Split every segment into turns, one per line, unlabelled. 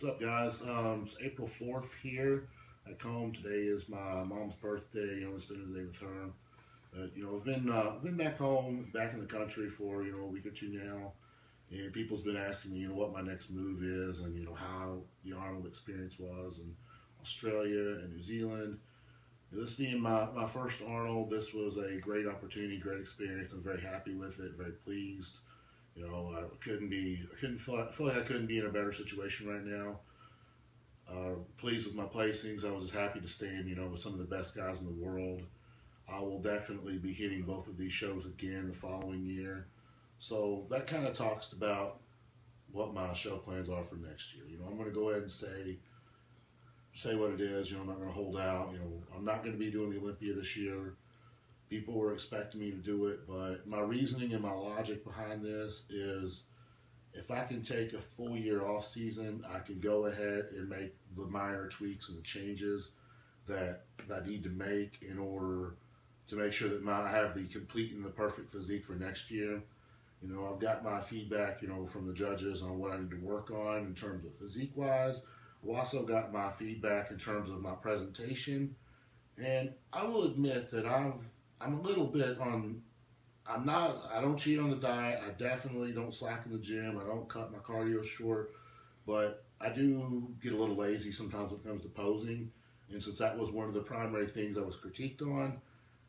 What's up, guys? It's April 4th here at home. Today is my mom's birthday. It's been the day with her. But, I've been back home, back in the country for, a week or two now. And people's been asking me, what my next move is and, how the Arnold experience was in Australia and New Zealand. This being my first Arnold, this was a great opportunity, great experience. I'm very happy with it, very pleased. I feel like I couldn't be in a better situation right now. Pleased with my placings. I was just happy to stand, with some of the best guys in the world. I will definitely be hitting both of these shows again the following year. So that kind of talks about what my show plans are for next year. I'm going to go ahead and say what it is. I'm not going to hold out. I'm not going to be doing the Olympia this year. People were expecting me to do it, but my reasoning and my logic behind this is if I can take a full year off season, I can go ahead and make the minor tweaks and the changes that I need to make in order to make sure that I have the complete and the perfect physique for next year. I've got my feedback, from the judges on what I need to work on in terms of physique wise. I've also got my feedback in terms of my presentation. And I will admit that I'm a little bit on. I don't cheat on the diet. I definitely don't slack in the gym. I don't cut my cardio short, but I do get a little lazy sometimes when it comes to posing. And since that was one of the primary things I was critiqued on,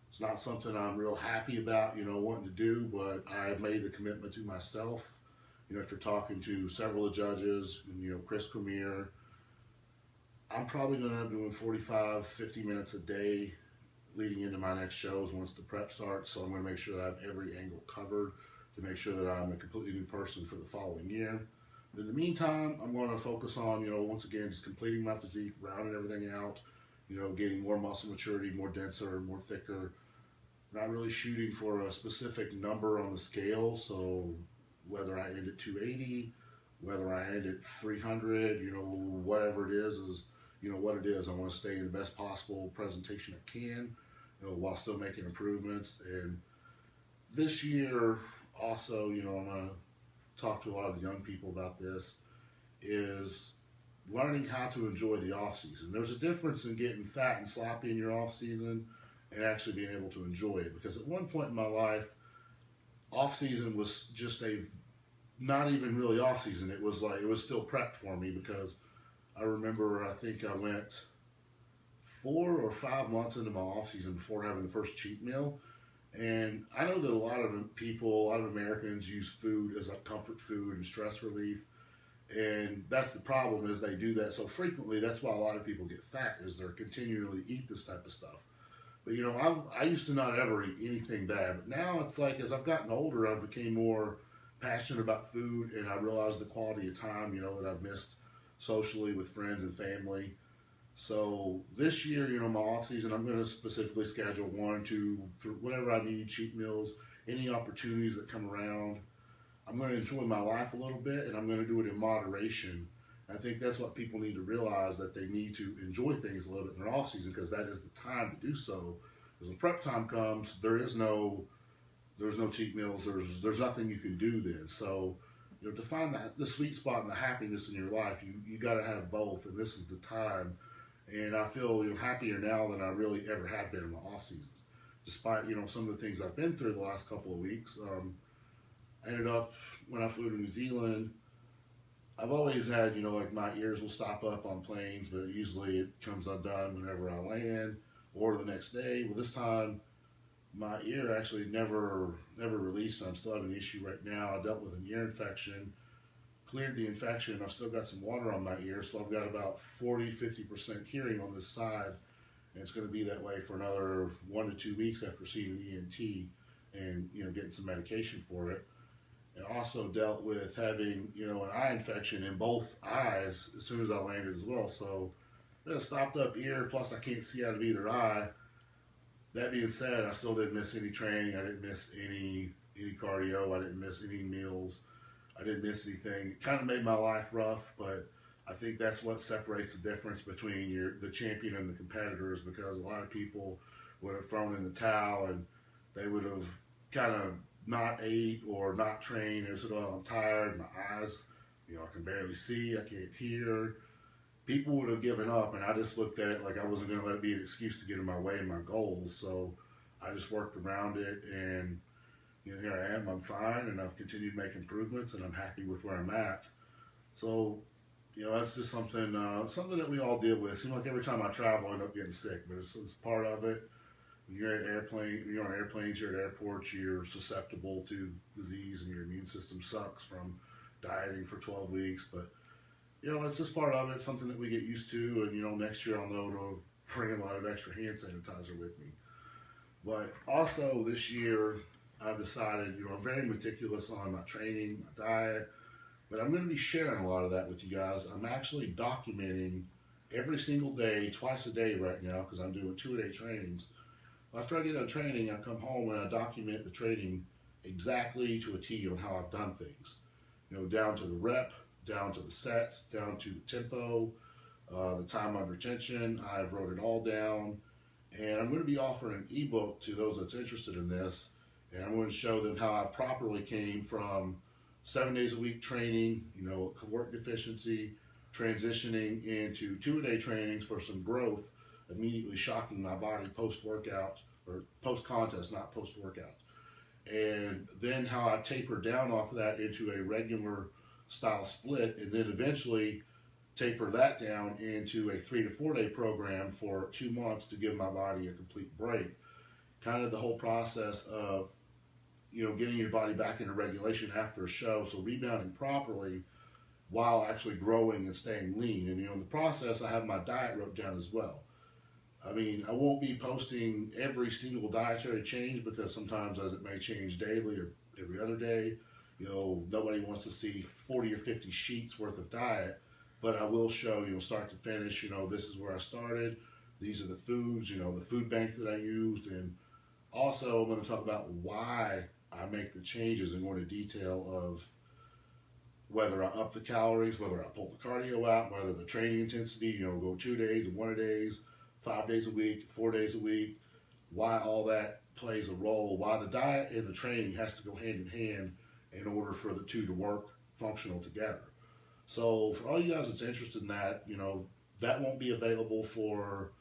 it's not something I'm real happy about, wanting to do, but I've made the commitment to myself, after talking to several of the judges, and, Chris Cormier. I'm probably going to end up doing 45, 50 minutes a day leading into my next shows once the prep starts. So I'm going to make sure that I have every angle covered to make sure that I'm a completely new person for the following year. But in the meantime, I'm going to focus on, once again, just completing my physique, rounding everything out, getting more muscle maturity, more denser, more thicker. Not really shooting for a specific number on the scale. So whether I end at 280, whether I end at 300, whatever it is what it is. I want to stay in the best possible presentation I can, while still making improvements. And this year, also, I'm going to talk to a lot of the young people about this, is learning how to enjoy the off season. There's a difference in getting fat and sloppy in your off season and actually being able to enjoy it. Because at one point in my life, off season was just not even really off season. It was like, it was still prep for me because I remember, I think I went 4 or 5 months into my off season before having the first cheat meal. And I know that a lot of people, a lot of Americans use food as a comfort food and stress relief. And that's the problem, is they do that so frequently. That's why a lot of people get fat, is they're continually eat this type of stuff. But I used to not ever eat anything bad. But now it's like, as I've gotten older, I've became more passionate about food, and I realize the quality of time, that I've missed socially with friends and family. So this year, my off season, I'm going to specifically schedule 1, 2, 3, whatever I need, cheat meals, any opportunities that come around. I'm going to enjoy my life a little bit, and I'm going to do it in moderation. I think that's what people need to realize, that they need to enjoy things a little bit in their off season, because that is the time to do so. Because when prep time comes, there's no cheat meals. There's nothing you can do then. So to find the sweet spot and the happiness in your life, you got to have both, and this is the time. And I feel happier now than I really ever have been in my off seasons, despite some of the things I've been through the last couple of weeks. I ended up, when I flew to New Zealand, I've always had like my ears will stop up on planes, but usually it comes undone whenever I land or the next day. Well, this time my ear actually never released. I'm still having an issue right now. I dealt with an ear infection, cleared the infection. I've still got some water on my ear, so I've got about 40-50% hearing on this side, and it's going to be that way for another 1 to 2 weeks after seeing an ENT and getting some medication for it. And also dealt with having an eye infection in both eyes as soon as I landed as well. So I had a stopped up ear, plus I can't see out of either eye. That being said, I still didn't miss any training. I didn't miss any cardio. I didn't miss any meals. I didn't miss anything. It kind of made my life rough, but I think that's what separates the difference between the champion and the competitors, because a lot of people would have thrown in the towel and they would have kind of not ate or not trained. They said, "Oh, I'm tired. My eyes, I can barely see, I can't hear. People would have given up, and I just looked at it like I wasn't going to let it be an excuse to get in my way and my goals. So I just worked around it, and here I am. I'm fine, and I've continued to make improvements, and I'm happy with where I'm at. So, that's just something that we all deal with. It seems like every time I travel, I end up getting sick, but it's part of it. When you're on airplanes, you're at airports, you're susceptible to disease, and your immune system sucks from dieting for 12 weeks. But it's just part of it. Something that we get used to, and next year I'll know to bring a lot of extra hand sanitizer with me. But also this year, I've decided, I'm very meticulous on my training, my diet, but I'm going to be sharing a lot of that with you guys. I'm actually documenting every single day, twice a day right now, because I'm doing 2-a-day trainings. After I get done training, I come home and I document the training exactly to a T on how I've done things. Down to the rep, down to the sets, down to the tempo, the time under tension. I've wrote it all down, and I'm going to be offering an ebook to those that's interested in this, and I'm going to show them how I properly came from 7 days a week training, caloric deficiency, transitioning into 2-a-day trainings for some growth, immediately shocking my body post-workout, or post-contest, not post-workout. And then how I taper down off of that into a regular style split, and then eventually taper that down into a 3 to 4 day program for 2 months to give my body a complete break. Kind of the whole process of, getting your body back into regulation after a show, so rebounding properly while actually growing and staying lean. And in the process, I have my diet wrote down as well. I won't be posting every single dietary change, because sometimes as it may change daily or every other day, nobody wants to see 40 or 50 sheets worth of diet, but I will show, start to finish, this is where I started, these are the foods, the food bank that I used, and also I'm going to talk about why I make the changes and go into detail of whether I up the calories, whether I pull the cardio out, whether the training intensity, go 2 days and 1 days, 5 days a week, 4 days a week, why all that plays a role, why the diet and the training has to go hand in hand in order for the two to work functional together. So for all you guys that's interested in that, that won't be available for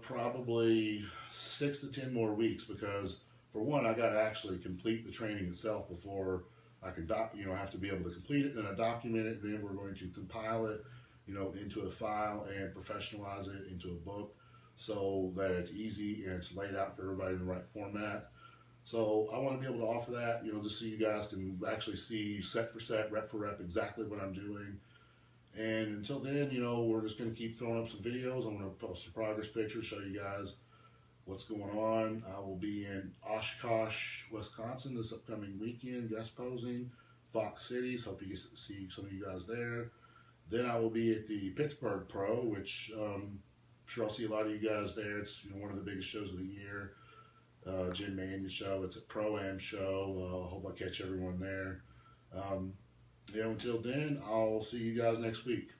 probably 6 to 10 more weeks, because for one, I got to actually complete the training itself before I can I have to be able to complete it, then I document it, then we're going to compile it, into a file and professionalize it into a book so that it's easy and it's laid out for everybody in the right format. So I want to be able to offer that, just so you guys can actually see set for set, rep for rep, exactly what I'm doing. And until then, we're just going to keep throwing up some videos. I'm going to post some progress pictures, show you guys what's going on. I will be in Oshkosh, Wisconsin this upcoming weekend, guest posing, Fox Cities. Hope you see some of you guys there. Then I will be at the Pittsburgh Pro, which I'm sure I'll see a lot of you guys there. It's one of the biggest shows of the year. Jim Mannion show. It's a Pro-Am show. I hope I catch everyone there. Until then, I'll see you guys next week.